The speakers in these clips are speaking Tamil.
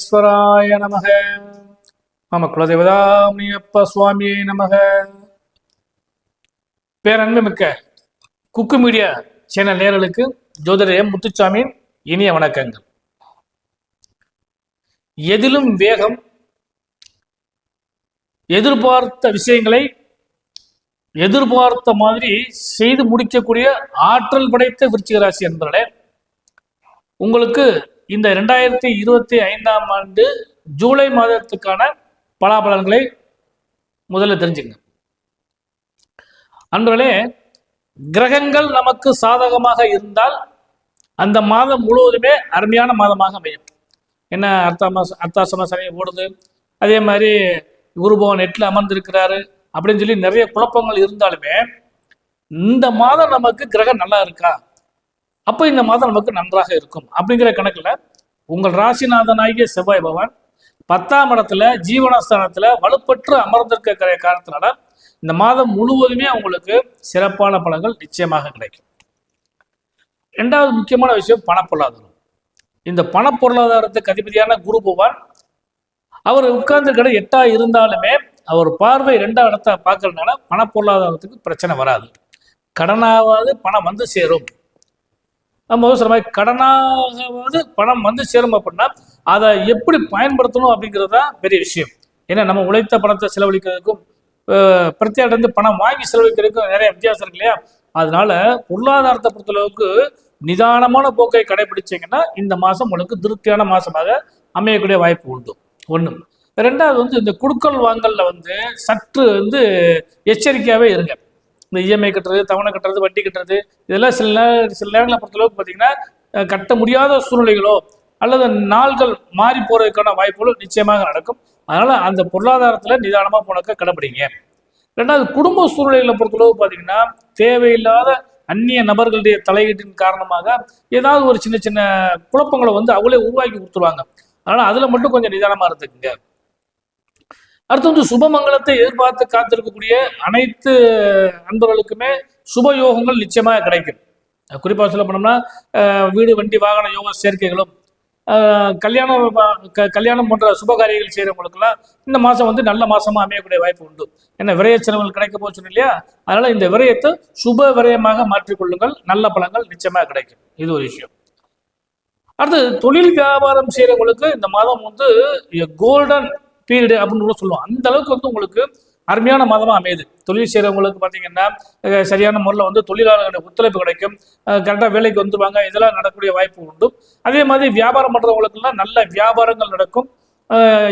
விக்னேஸ்வராய நமக. மம குலதேவதாமியப்ப சுவாமியை நமக. பேரன்பு மிக்க குக்கு மீடியா சேனல் நேயர்களுக்கு ஜோதிடர் எம் முத்துசாமி இனிய வணக்கங்கள். எதிலும் வேகம், எதிர்பார்த்த விஷயங்களை எதிர்பார்த்த மாதிரி செய்து முடிக்கக்கூடிய ஆற்றல் படைத்த விருச்சிக ராசி என்பவர்களே, உங்களுக்கு இந்த 2025ஆம் ஆண்டு ஜூலை மாதத்துக்கான பலாபலன்களை முதல்ல தெரிஞ்சுங்க. அன்பர்களே, கிரகங்கள் நமக்கு சாதகமாக இருந்தால் அந்த மாதம் முழுவதுமே அருமையான மாதமாக அமையும். என்ன அர்த்தாசம சனி ஓடுது, அதே மாதிரி குருபவன் 8ல் அமர்ந்திருக்கிறாரு அப்படின்னு சொல்லி நிறைய குழப்பங்கள் இருந்தாலுமே இந்த மாதம் நமக்கு கிரகம் நல்லா இருக்கா, அப்போ இந்த மாதம் நமக்கு நன்றாக இருக்கும் அப்படிங்கிற கணக்குல உங்கள் ராசிநாதனாகிய செவ்வாய் பகவான் 10ஆம் இடத்துல ஜீவனஸ்தானத்துல வலுப்பற்று அமர்ந்திருக்கிற காரணத்தினால இந்த மாதம் முழுவதுமே உங்களுக்கு சிறப்பான பலன்கள் நிச்சயமாக கிடைக்கும். இரண்டாவது முக்கியமான விஷயம் பணப்பொருளாதாரம். இந்த பணப்பொருளாதாரத்துக்கு அதிபதியான குரு பகவான் அவர் உட்கார்ந்துருக்கிற 8ஆ இருந்தாலுமே அவர் பார்வை 2ஆம் இடத்தை பார்க்கறதுனால பணப்பொருளாதாரத்துக்கு பிரச்சனை வராது. கடனாவது பணம் வந்து சேரும். நம்ம சில மாதிரி கடனாவது பணம் வந்து சேரும் அப்படின்னா அதை எப்படி பயன்படுத்தணும் அப்படிங்கிறது தான் பெரிய விஷயம். ஏன்னா நம்ம உழைத்த பணத்தை செலவழிக்கிறதுக்கும் பிரத்யேகத்து பணம் வாங்கி செலவழிக்கிறதுக்கும் நிறைய வித்தியாசம் இருக்கு இல்லையா? அதனால பொருளாதாரத்தை பொறுத்தளவுக்கு நிதானமான போக்கை கடைபிடிச்சிங்கன்னா இந்த மாதம் உங்களுக்கு திருப்தியான மாதமாக அமையக்கூடிய வாய்ப்பு உண்டு. ஒன்று. ரெண்டாவது இந்த குடுக்கல் வாங்கல்ல சற்று எச்சரிக்கையாகவே இருங்க. இந்த இஎம்ஐ கட்டுறது, தவணை கட்டுறது, வட்டி கட்டுறது, இதெல்லாம் சில நேரங்களை பொறுத்தளவுக்கு பார்த்தீங்கன்னா கட்ட முடியாத சூழ்நிலைகளோ அல்லது நாள்கள் மாறி போறதுக்கான வாய்ப்புகளும் நிச்சயமாக நடக்கும். அதனால அந்த பொருளாதாரத்தில் நிதானமாக போனக்க கடைபிடிங்க. ரெண்டாவது, குடும்ப சூழ்நிலைகளை பொறுத்தளவு பார்த்தீங்கன்னா தேவையில்லாத அந்நிய நபர்களுடைய தலையீட்டின் காரணமாக ஏதாவது ஒரு சின்ன சின்ன குழப்பங்களை அவங்களே உருவாக்கி கொடுத்துருவாங்க. அதனால அதுல மட்டும் கொஞ்சம் நிதானமா இருந்துக்குங்க. அடுத்து சுபமங்கலத்தை எதிர்பார்த்து காத்திருக்கக்கூடிய அனைத்து அன்பர்களுக்குமே சுப யோகங்கள் நிச்சயமாக கிடைக்கும். குறிப்பாக சொல்ல போனோம்னா வீடு, வண்டி, வாகன யோக சேர்க்கைகளும் கல்யாணம் போன்ற சுபகாரியங்கள் செய்யறவங்களுக்குலாம் இந்த மாதம் நல்ல மாசமா அமையக்கூடிய வாய்ப்பு உண்டு. ஏன்னா விரய செலவுகள் கிடைக்க போச்சுன்னு இல்லையா? அதனால இந்த விரயத்தை சுப விரயமாக மாற்றிக்கொள்ளுங்கள். நல்ல பலன்கள் நிச்சயமாக கிடைக்கும். இது ஒரு விஷயம். அடுத்து, தொழில் வியாபாரம் செய்யறவங்களுக்கு இந்த மாதம் கோல்டன் பீரியடு அப்படின்னு கூட சொல்லுவோம். அந்த அளவுக்கு உங்களுக்கு அருமையான மாதமா அமையுது. தொழில் செய்யறவங்களுக்கு பார்த்தீங்கன்னா சரியான முறையில் தொழிலாளர்களுடைய ஒத்துழைப்பு கிடைக்கும். கரெக்டாக வேலைக்கு வந்துடுவாங்க. இதெல்லாம் நடக்கக்கூடிய வாய்ப்பு உண்டு. அதே மாதிரி வியாபாரம் பண்றவங்களுக்குலாம் நல்ல வியாபாரங்கள் நடக்கும்.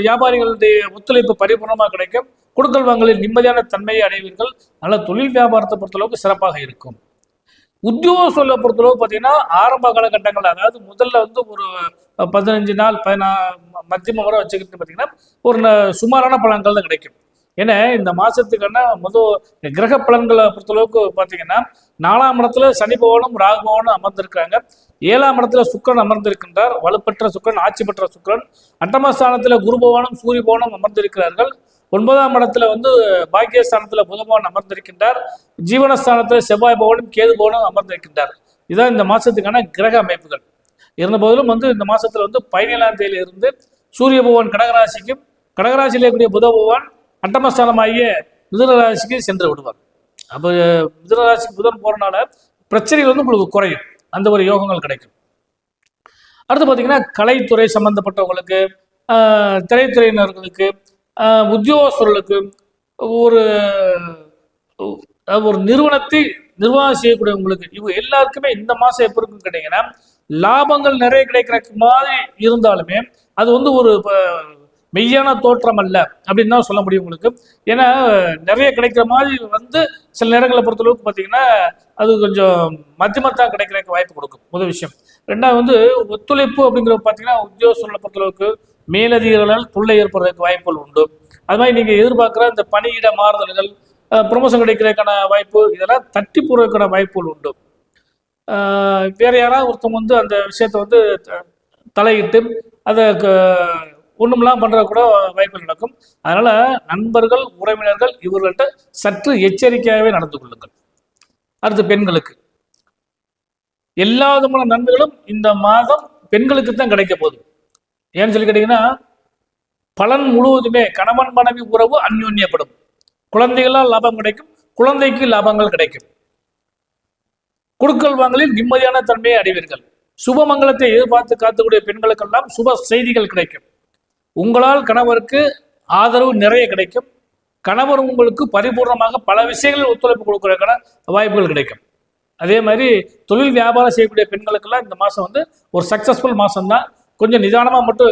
வியாபாரிகளுடைய ஒத்துழைப்பு பரிபூர்ணமாக கிடைக்கும். கொடுக்கல் வாங்கலில் நிம்மதியான தன்மையை அடைவீர்கள். அதனால தொழில் வியாபாரத்தை பொறுத்தளவுக்கு சிறப்பாக இருக்கும். உத்தியோக சொல்ல பொறுத்தளவு பார்த்தீங்கன்னா ஆரம்ப காலகட்டங்கள், அதாவது முதல்ல ஒரு 15 நாள் மத்தியம வரை வச்சுக்கிட்டு பார்த்தீங்கன்னா ஒரு சுமாரான பலன்கள் தான் கிடைக்கும். ஏன்னா இந்த மாசத்துக்கான கிரக பலன்களை பொறுத்தளவுக்கு பார்த்தீங்கன்னா 4ஆம் இடத்துல சனி பகவானும் ராகு பகவானும் அமர்ந்திருக்கிறாங்க. 7ஆம் இடத்துல சுக்கிரன் அமர்ந்திருக்கின்றார். வலுப்பெற்ற சுக்கிரன், ஆட்சி பெற்ற சுக்கிரன். அட்டமஸ்தானத்துல குரு பகவானும் சூரிய பகவானும் அமர்ந்திருக்கிறார்கள். 9ஆம் இடத்துல பாக்கியஸ்தானத்துல புத பகவான் அமர்ந்திருக்கின்றார். ஜீவனஸ்தானத்துல செவ்வாய் பகவானும் கேது பகவானும் அமர்ந்திருக்கின்றார். இதுதான் இந்த மாசத்துக்கான கிரக அமைப்புகள். இருந்த போதிலும் இந்த மாசத்துல 17ஆம் தேதியில இருந்து சூரிய பகவான் கடகராசிக்கும், கடகராசியில இருக்கக்கூடிய புத பகவான் அட்டமஸ்தானமாகிய மிதுனராசிக்கு சென்று விடுவார். அப்போ மிதுனராசிக்கு புதன் போறனால பிரச்சனைகள் உங்களுக்கு குறையும். அந்த ஒரு யோகங்கள் கிடைக்கும். அடுத்து பார்த்தீங்கன்னா கலைத்துறை சம்பந்தப்பட்டவங்களுக்கு, திரைத்துறையினர்களுக்கு, உத்தியோகஸ்தர்களுக்கு, ஒரு நிறுவனத்தை நிர்வாகம் செய்யக்கூடியவங்களுக்கு, இவங்க எல்லாருக்குமே இந்த மாசம் எப்படி இருக்குன்னு கேட்டீங்கன்னா லாபங்கள் நிறைய கிடைக்கிற மாதிரி இருந்தாலுமே அது ஒரு மெய்யான தோற்றம் அல்ல அப்படின்னு தான் சொல்ல முடியும் உங்களுக்கு. ஏன்னா நிறைய கிடைக்கிற மாதிரி சில நேரங்களை பொறுத்தளவுக்கு பார்த்தீங்கன்னா அது கொஞ்சம் மத்தியமத்தான் கிடைக்கிறதுக்கு வாய்ப்பு கொடுக்கும். முதல் விஷயம். ரெண்டாவது ஒத்துழைப்பு அப்படிங்கிற பார்த்தீங்கன்னா உத்தியோகஸ்தர்களை பொறுத்தளவுக்கு மேலதிகாரிகளால் தொல்லை ஏற்படுறதுக்கு வாய்ப்புகள் உண்டு. அது மாதிரி நீங்கள் எதிர்பார்க்குற இந்த பணியிட மாறுதல்கள், ப்ரொமோஷன் கிடைக்கிறதுக்கான வாய்ப்பு, இதெல்லாம் தட்டி போடுறதுக்கான வாய்ப்புகள் உண்டு. வேற யாராவது ஒருத்தவங்க அந்த விஷயத்தை தலையிட்டு அதை ஒண்ணுமெல்லாம் பண்ற கூட வாய்ப்புகள் நடக்கும். அதனால நண்பர்கள், உறவினர்கள் இவர்கள்ட்ட சற்று எச்சரிக்கையாகவே நடந்து கொள்ளுங்கள். அடுத்து, பெண்களுக்கு எல்லா விதமான நன்மைகளும் இந்த மாதம் பெண்களுக்கு தான் கிடைக்க போகுது. ஏன்னு சொல்லி கேட்டீங்கன்னா, பலன் முழுவதுமே கணவன் மனைவி உறவு அந்யோன்யப்படும், குழந்தைகளால் லாபம் கிடைக்கும், குழந்தைக்கு லாபங்கள் கிடைக்கும், குடுக்கல் வாங்கலில் நிம்மதியான தன்மையை அடைவீர்கள், சுபமங்கலத்தை எதிர்பார்த்து காத்துக்கூடிய பெண்களுக்கெல்லாம் சுப செய்திகள் கிடைக்கும், உங்களால் கணவருக்கு ஆதரவு நிறைய கிடைக்கும், கணவர் உங்களுக்கு பரிபூர்ணமாக பல விஷயங்களில் ஒத்துழைப்பு கொடுக்கறதுக்கான வாய்ப்புகள் கிடைக்கும். அதே மாதிரி தொழில் வியாபாரம் செய்யக்கூடிய பெண்களுக்கெல்லாம் இந்த மாதம் வந்து ஒரு சக்ஸஸ்ஃபுல் மாதம் தான். கொஞ்சம் நிதானமாக மட்டும்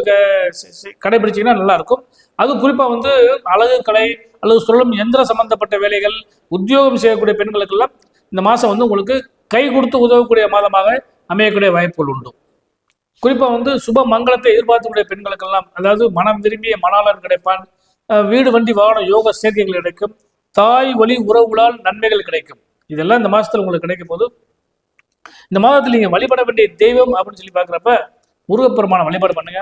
கடைபிடிச்சிங்கன்னா நல்லா இருக்கும். அதுவும் குறிப்பாக வந்து அழகு கலை அல்லது சொல்லும் எந்திர சம்பந்தப்பட்ட வேலைகள், உத்தியோகம் செய்யக்கூடிய பெண்களுக்கெல்லாம் இந்த மாதம் வந்து உங்களுக்கு கை கொடுத்து உதவக்கூடிய மாதமாக அமையக்கூடிய வாய்ப்புகள் உண்டு. குறிப்பாக வந்து சுப மங்களத்தை எதிர்பார்க்கக்கூடிய பெண்களுக்கெல்லாம், அதாவது மனம் விரும்பிய மணாளன் கிடைப்பான், வீடு வண்டி வாகன யோக சேர்க்கைகள் கிடைக்கும், தாய் வழி உறவுகளால் நன்மைகள் கிடைக்கும். இதெல்லாம் இந்த மாதத்தில் உங்களுக்கு கிடைக்கும் போது, இந்த மாதத்தில் நீங்கள் வழிபட வேண்டிய தெய்வம் அப்படின்னு சொல்லி பார்க்குறப்ப முருகப்பெருமானை வழிபாடு பண்ணுங்க.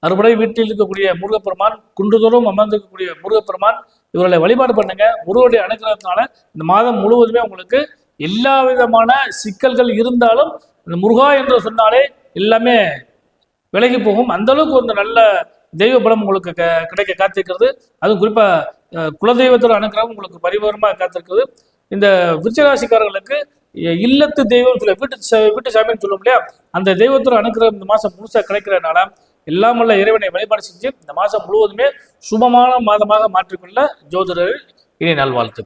அறுபடை வீட்டில் இருக்கக்கூடிய முருகப்பெருமான், குன்றுதோறும் அமர்ந்திருக்கக்கூடிய முருகப்பெருமான், இவர்களை வழிபாடு பண்ணுங்க. முருகனுடைய அனுகிரகத்தினால இந்த மாதம் முழுவதுமே உங்களுக்கு எல்லா விதமான சிக்கல்கள் இருந்தாலும் இந்த முருகா என்று சொன்னாலே எல்லாமே விலகி போகும். அந்த அளவுக்கு ஒரு நல்ல தெய்வ பலம் உங்களுக்கு கிடைக்க காத்திருக்கிறது. அதுவும் குறிப்பாக குலதெய்வத்தோட அனுகிரகம் உங்களுக்கு பரிபூர்ணமாக காத்திருக்கிறது. இந்த விருச்சிகராசிக்காரர்களுக்கு இல்லத்து தெய்வம் சொல்ல வீட்டு சாமின்னு சொல்லும் இல்லையா, அந்த தெய்வத்தோட அனுகிரகம் இந்த மாதம் முழுசாக கிடைக்கிறதுனால எல்லாமல்ல இறைவனை வழிபாடு செஞ்சு இந்த மாதம் முழுவதுமே சுபமான மாதமாக மாற்றிக்கொள்ள ஜோதிடர்கள் இனி நல்வாழ்த்து.